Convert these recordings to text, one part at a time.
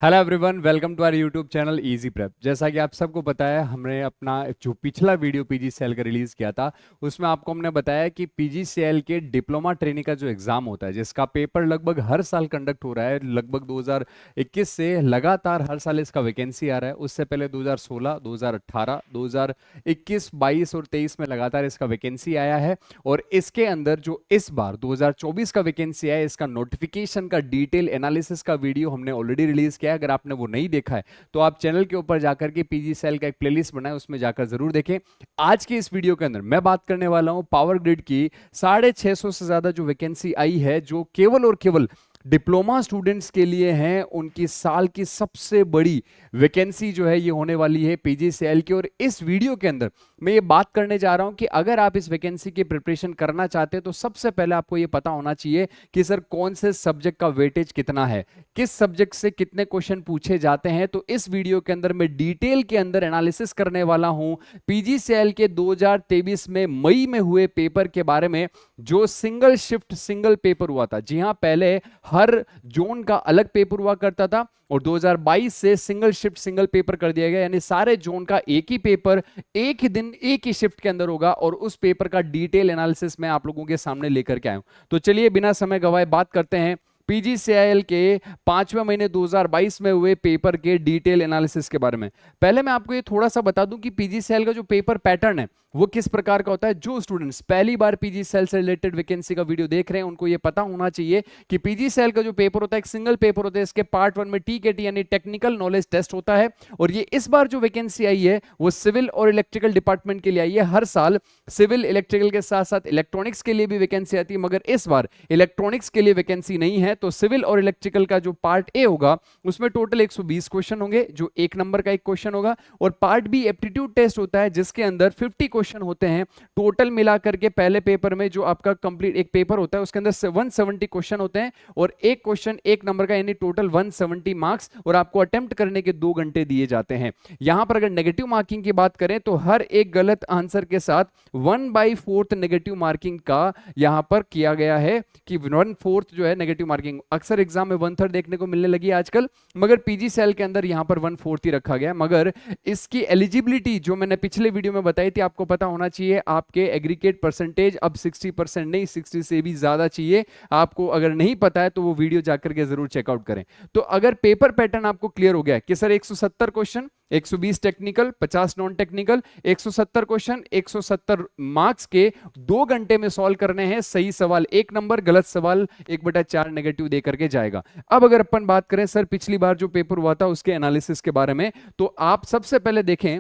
Hello everyone, welcome to our YouTube channel Easy Prep. जैसा कि आप सबको पता है, हमने अपना जो पिछला वीडियो पीजीसीएल का रिलीज किया था उसमें आपको हमने बताया कि पीजीसीएल के डिप्लोमा ट्रेनिंग का जो एग्जाम होता है, जिसका पेपर लगभग हर साल कंडक्ट हो रहा है, लगभग 2021 से लगातार हर साल इसका वैकेंसी आ रहा है। उससे पहले 2016, 2018, 2021, 22 और 23 में लगातार इसका वैकेंसी आया है। और इसके अंदर जो इस बार 2024 का वैकेंसी आया, इसका नोटिफिकेशन का डिटेल एनालिसिस का वीडियो हमने ऑलरेडी रिलीज किया है। अगर आपने वो नहीं देखा है तो आप चैनल के ऊपर जाकर के पीजीसीएल का एक प्लेलिस्ट बनाए, उसमें जाकर जरूर देखें। आज के इस वीडियो के अंदर मैं बात करने वाला हूं पावर ग्रिड की 650 से ज्यादा जो वैकेंसी आई है, जो केवल और केवल डिप्लोमा स्टूडेंट्स के लिए हैं। उनकी साल की सबसे बड़ी वैकेंसी जो है ये होने वाली है पीजीसीएल की। और इस वीडियो के अंदर मैं ये बात करने जा रहा हूं कि अगर आप इस वैकेंसी की प्रिपरेशन करना चाहते हैं तो सबसे पहले आपको ये पता होना चाहिए कि सर कौन से सब्जेक्ट का वेटेज कितना है, किस सब्जेक्ट से कितने क्वेश्चन पूछे जाते हैं। तो इस वीडियो के अंदर मैं डिटेल के अंदर एनालिसिस करने वाला हूं पीजीसीएल के 2023 में मई में हुए पेपर के बारे में, जो सिंगल शिफ्ट सिंगल पेपर हुआ था। जी हां, पहले हर जोन का अलग पेपर हुआ करता था और 2022 से सिंगल शिफ्ट सिंगल पेपर कर दिया गया, यानी सारे जोन का एक ही पेपर एक ही दिन एक ही शिफ्ट के अंदर होगा। और उस पेपर का डिटेल एनालिसिस मैं आप लोगों के सामने लेकर के आया हूं। तो चलिए बिना समय गवाए बात करते हैं पीजीसीएल के 5वें महीने 2022 में हुए पेपर के डिटेल एनालिसिस के बारे में। पहले मैं आपको ये थोड़ा सा बता दूं कि पीजीसीएल का जो पेपर पैटर्न है वो किस प्रकार का होता है। जो स्टूडेंट्स पहली बार पीजीसीएल से रिलेटेड वैकेंसी का वीडियो देख रहे हैं उनको ये पता होना चाहिए कि पीजीसीएल का जो पेपर होता है एक सिंगल पेपर होता है। इसके पार्ट 1 में टीकेटी यानी टेक्निकल नॉलेज टेस्ट होता है। और ये इस बार जो वैकेंसी आई है वो सिविल और इलेक्ट्रिकल डिपार्टमेंट के लिए आई है। हर साल सिविल इलेक्ट्रिकल के साथ साथ इलेक्ट्रॉनिक्स के लिए भी वैकेंसी आती है, मगर इस बार इलेक्ट्रॉनिक्स के लिए वैकेंसी नहीं है। तो सिविल और इलेक्ट्रिकल का जो पार्ट ए होगा उसमें टोटल 120 क्वेश्चन होंगे, जो एक नंबर का एक क्वेश्चन होगा। और पार्ट बी एप्टीट्यूड टेस्ट होता है जिसके अंदर 50 क्वेश्चन होते हैं टोटल मिलाकर के। पहले पेपर में जो आपका कंप्लीट एक पेपर होता है उसके अंदर 170 क्वेश्चन होते हैं और एक क्वेश्चन एक नंबर का, यानी टोटल 170 मार्क्स। और आपको अटेम्प्ट करने के 2 घंटे दिए जाते हैं। यहां पर अगर नेगेटिव मार्किंग की बात करें तो हर एक गलत आंसर के साथ 1/4 नेगेटिव मार्किंग का यहां पर किया गया है कि 1/4 जो है नेगेटिव मार्किंग। अक्सर एग्जाम में 1/3 देखने को मिलने लगी आजकल, मगर पीजीसीएल के अंदर यहां पर 1/4 ही रखा गया। मगर इसकी एलिजिबिलिटी जो मैंने पिछले वीडियो में बताई थी, आपको पता होना चाहिए आपके एग्रीगेट परसेंटेज अब 60% नहीं, 60 से भी ज्यादा चाहिए। आपको अगर नहीं पता है तो वो वीडियो जाकर के जरूर चेकआउट करें। तो अगर पेपर पैटर्न आपको क्लियर हो गया कि sir 170 question, 120 technical, 50 non technical, 170 question 170 marks के 2 घंटे में सॉल्व करने हैं। सही सवाल 1 नंबर, गलत सवाल 1/4 नेगेटिव देकर के जाएगा। अब अगर अपन बात करें सर पिछली बार जो पेपर हुआ था उसके एनालिसिस के बारे में, तो आप सबसे पहले देखें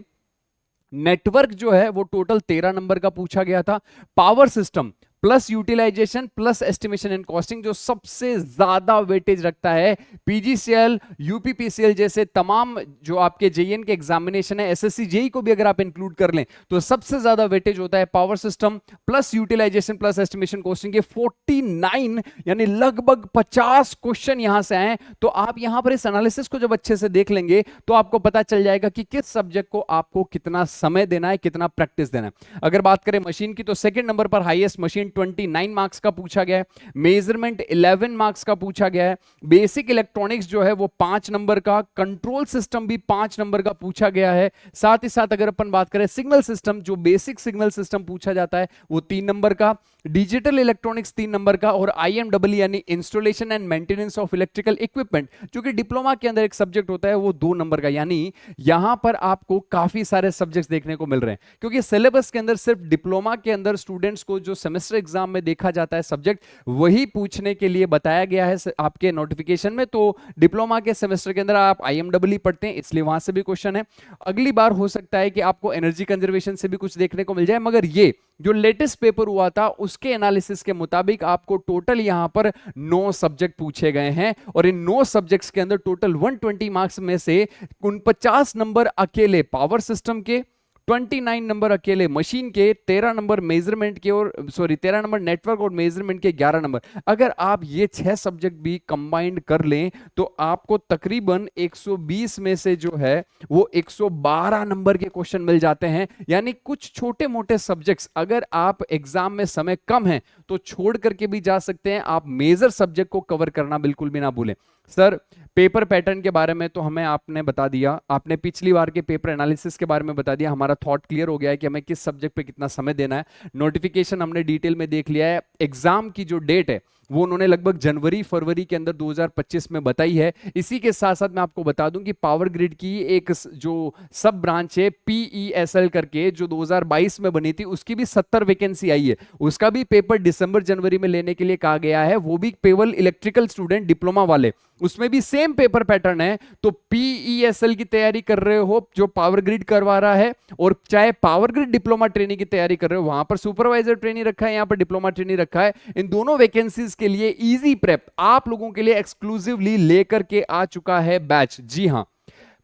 नेटवर्क जो है वो टोटल 13 नंबर का पूछा गया था। Power system plus utilisation plus estimation and costing जो सबसे ज्यादा वेटेज रखता है। पीजीसीएल, यूपीपीसीएल जैसे तमाम जो आपके जेईएन के एग्जामिनेशन है, एसएससी जेई को भी अगर आप इंक्लूड कर लें तो सबसे ज्यादा वेटेज होता है power system plus utilisation plus estimation costing के 49, यानी लगभग 50 क्वेश्चन यहां से आए। तो आप यहां पर इस एनालिसिस को जब अच्छे से देख लेंगे तो आपको पता चल जाएगा कि किस सब्जेक्ट को आपको कितना समय देना है, कितना प्रैक्टिस देना है। अगर बात करें मशीन की तो सेकंड नंबर पर हाईएस्ट मशीन 29 मार्क्स का पूछा गया है। मेजरमेंट 11 मार्क्स का पूछा गया है। बेसिक इलेक्ट्रॉनिक्स जो है वो 5 नंबर का, कंट्रोल सिस्टम भी 5 नंबर का पूछा गया है। साथ ही साथ अगर अपन बात करें सिग्नल सिस्टम, जो बेसिक सिग्नल सिस्टम पूछा जाता है वो 3 नंबर का, डिजिटल इलेक्ट्रॉनिक्स 3 नंबर का, और आईएमडब्ल्यू यानी installation and maintenance of electrical equipment जो कि डिप्लोमा के अंदर एक सब्जेक्ट होता है वो 2 नंबर का। यानी यहां पर आपको काफी सारे सब्जेक्ट्स देखने को मिल रहे हैं, क्योंकि सिलेबस के अंदर सिर्फ डिप्लोमा के अंदर स्टूडेंट्स को जो सेमेस्टर एग्जाम में देखा जाता है सब्जेक्ट, वही पूछने के लिए बताया गया है आपके नोटिफिकेशन में। तो डिप्लोमा के सेमेस्टर के अंदर आप आईएमडब्ल्यू पढ़ते हैं, इसलिए वहां से भी क्वेश्चन है। अगली बार हो सकता है कि आपको एनर्जी कंजर्वेशन से भी कुछ देखने को मिल जाए, मगर ये जो लेटेस्ट पेपर हुआ था उसके एनालिसिस के मुताबिक आपको टोटल यहां पर 9 सब्जेक्ट पूछे गए हैं। और इन 9 सब्जेक्ट्स के अंदर टोटल 120 मार्क्स में से 49 नंबर अकेले पावर सिस्टम के, 29 नंबर अकेले मशीन के, 13 नंबर मेजरमेंट के, और 13 नंबर नेटवर्क और मेजरमेंट के 11 नंबर। अगर आप ये 6 सब्जेक्ट भी कंबाइंड कर लें तो आपको तकरीबन 120 में से जो है वो 112 नंबर के क्वेश्चन मिल जाते हैं। यानी कुछ छोटे मोटे सब्जेक्ट्स अगर आप एग्जाम में समय कम है तो छोड़ करके भी जा सकते हैं। आप मेजर सब्जेक्ट को कवर करना बिल्कुल भी ना भूलें। सर पेपर पैटर्न के बारे में तो हमें आपने बता दिया, आपने पिछली बार के पेपर एनालिसिस के बारे में बता दिया, हमारा थॉट क्लियर हो गया है कि हमें किस सब्जेक्ट पे कितना समय देना है। नोटिफिकेशन हमने डिटेल में देख लिया है। एग्जाम की जो डेट है वो उन्होंने लगभग जनवरी फरवरी के अंदर 2025 में बताई है। इसी के साथ साथ मैं आपको बता दूं कि पावर ग्रिड की एक जो सब ब्रांच है PESL करके जो 2022 में बनी थी, उसकी भी 70 वैकेंसी आई है। उसका भी पेपर दिसंबर जनवरी में लेने के लिए कहा गया है, वो भी केवल इलेक्ट्रिकल स्टूडेंट डिप्लोमा वाले। उसमें भी सेम पेपर पैटर्न है। तो PESL की तैयारी कर रहे हो जो पावर ग्रिड करवा रहा है, और चाहे पावर ग्रिड डिप्लोमा ट्रेनिंग की तैयारी कर रहे हो, वहां पर सुपरवाइजर ट्रेनिंग रखा है, यहां पर डिप्लोमा ट्रेनिंग रखा है। इन दोनों वैकेंसीज के लिए इजी प्रेप आप लोगों के लिए एक्सक्लूसिवली लेकर के आ चुका है बैच। जी हां,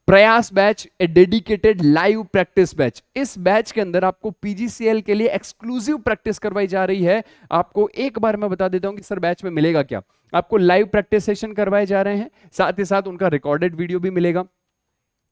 प्रयास बैच, ए डेडिकेटेड लाइव प्रैक्टिस बैच। इस बैच के अंदर आपको PGCL के लिए एक्सक्लूसिव प्रैक्टिस करवाई जा रही है। आपको एक बार मैं बता देता हूं कि सर बैच में मिलेगा क्या। आपको लाइव प्रैक्टिस सेशन करवाए जा रहे हैं, साथ ही साथ उनका रिकॉर्डेड वीडियो भी मिलेगा।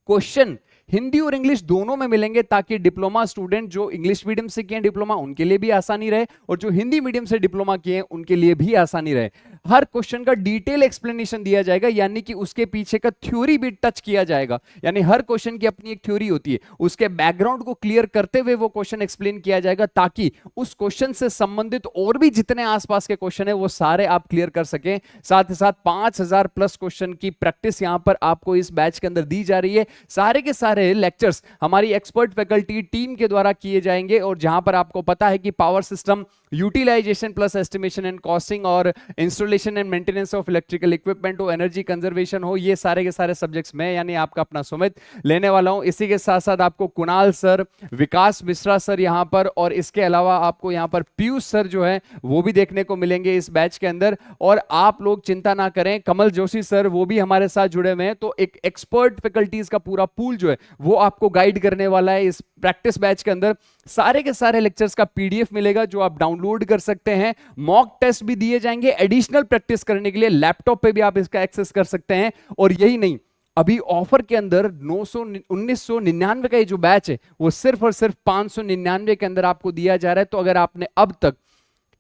क्वेश्चन हिंदी और इंग्लिश दोनों में मिलेंगे, ताकि डिप्लोमा स्टूडेंट जो इंग्लिश मीडियम से किए डिप्लोमा उनके लिए भी आसानी रहे, और जो हिंदी मीडियम से डिप्लोमा किए उनके लिए भी आसानी रहे। हर क्वेश्चन का डिटेल एक्सप्लेनेशन दिया जाएगा, यानी कि उसके पीछे का थ्योरी भी टच किया जाएगा। यानी हर क्वेश्चन की अपनी एक थ्योरी होती है, उसके बैकग्राउंड को क्लियर करते हुए वो क्वेश्चन एक्सप्लेन किया जाएगा, ताकि उस क्वेश्चन से संबंधित और भी जितने आसपास के क्वेश्चन है वो सारे आप क्लियर कर सकें। साथ ही साथ 5000 प्लस क्वेश्चन की प्रैक्टिस यहां पर आपको इस बैच के अंदर दी जा रही है। सारे के सारे लेक्चर्स हमारी एक्सपर्ट फैकल्टी टीम के द्वारा किए जाएंगे, और जहां पर आपको पता है कि power system utilization plus estimation and costing और installation and maintenance of electrical equipment हो, एनर्जी कंजर्वेशन हो, ये सारे के सारे सब्जेक्ट्स में यानी आपका अपना सुमित लेने वाला हूं। इसी के साथ साथ आपको कुणाल सर, विकास मिश्रा सर यहां पर, और इसके अलावा आपको यहां पर पीयूष सर जो है वो भी देखने को मिलेंगे इस बैच के अंदर। और आप लोग चिंता ना करें, कमल जोशी सर वो भी हमारे साथ जुड़े हुए हैं। तो एक एक्सपर्ट फैकल्टीज का पूरा पूल जो है वो आपको गाइड करने वाला है इस प्रैक्टिस बैच के अंदर। सारे के सारे लेक्चर्स का PDF मिलेगा जो आप डाउनलोड कर सकते हैं। मॉक टेस्ट भी दिए जाएंगे एडिशनल प्रैक्टिस करने के लिए, लैपटॉप पे भी आप इसका एक्सेस कर सकते हैं। और यही नहीं, अभी ऑफर के अंदर 1999 का ये जो बैच है वो सिर्फ और सिर्फ 599 के अंदर आपको दिया जा रहा है। तो अगर आपने अब तक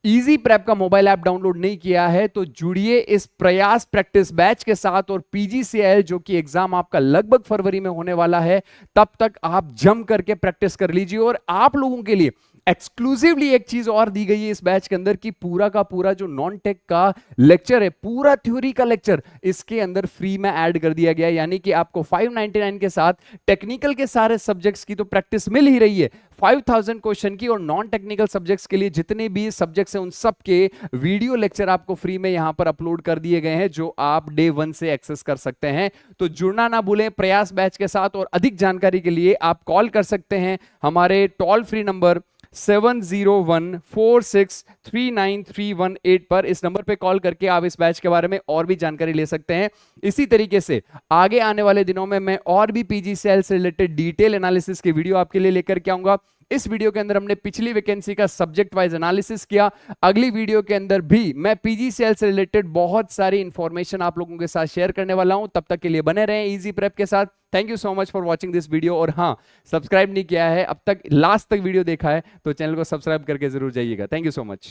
इजी प्रेप का मोबाइल ऐप डाउनलोड नहीं किया है तो जुड़िए इस प्रयास प्रैक्टिस बैच के साथ, और PGCL जो कि एग्जाम आपका लगभग फरवरी में होने वाला है, तब तक आप जम करके प्रैक्टिस कर लीजिए। और आप लोगों के लिए एक्सक्लूसिवली एक चीज और दी गई है इस बैच के अंदर, कि पूरा का पूरा जो नॉन टेक का लेक्चर है, पूरा थ्योरी का लेक्चर इसके अंदर फ्री में ऐड कर दिया गया है। यानी कि आपको 599 के साथ टेक्निकल के सारे सब्जेक्ट्स की तो प्रैक्टिस मिल ही रही है, 5000 क्वेश्चन की, और नॉन टेक्निकल सब्जेक्ट्स के लिए जितने भी सब्जेक्ट्स हैं उन सब के वीडियो लेक्चर आपको फ्री में यहां पर अपलोड कर दिए गए हैं, जो आप डे 1 से एक्सेस कर सकते हैं। तो जुड़ना ना भूलें प्रयास बैच के साथ, और अधिक जानकारी के लिए आप कॉल कर सकते हैं हमारे टोल फ्री नंबर 7014639318 पर। इस नंबर पे कॉल करके आप इस बैच के बारे में और भी जानकारी ले सकते हैं। इसी तरीके से आगे आने वाले दिनों में मैं और भी PGCL से रिलेटेड डिटेल एनालिसिस के वीडियो आपके लिए लेकर के आऊंगा। इस वीडियो के अंदर हमने पिछली वैकेंसी का सब्जेक्ट वाइज एनालिसिस किया। अगली वीडियो के अंदर भी मैं PGCL से रिलेटेड बहुत सारी इंफॉर्मेशन आप लोगों के साथ शेयर करने वाला हूं। तब तक के लिए बने रहें इजी प्रेप के साथ। Thank you so much for watching this video. और हाँ, सब्सक्राइब नहीं किया है अब तक, लास्ट तक वीडियो देखा है तो चैनल को सब्सक्राइब करके जरूर जाइएगा। Thank you so much.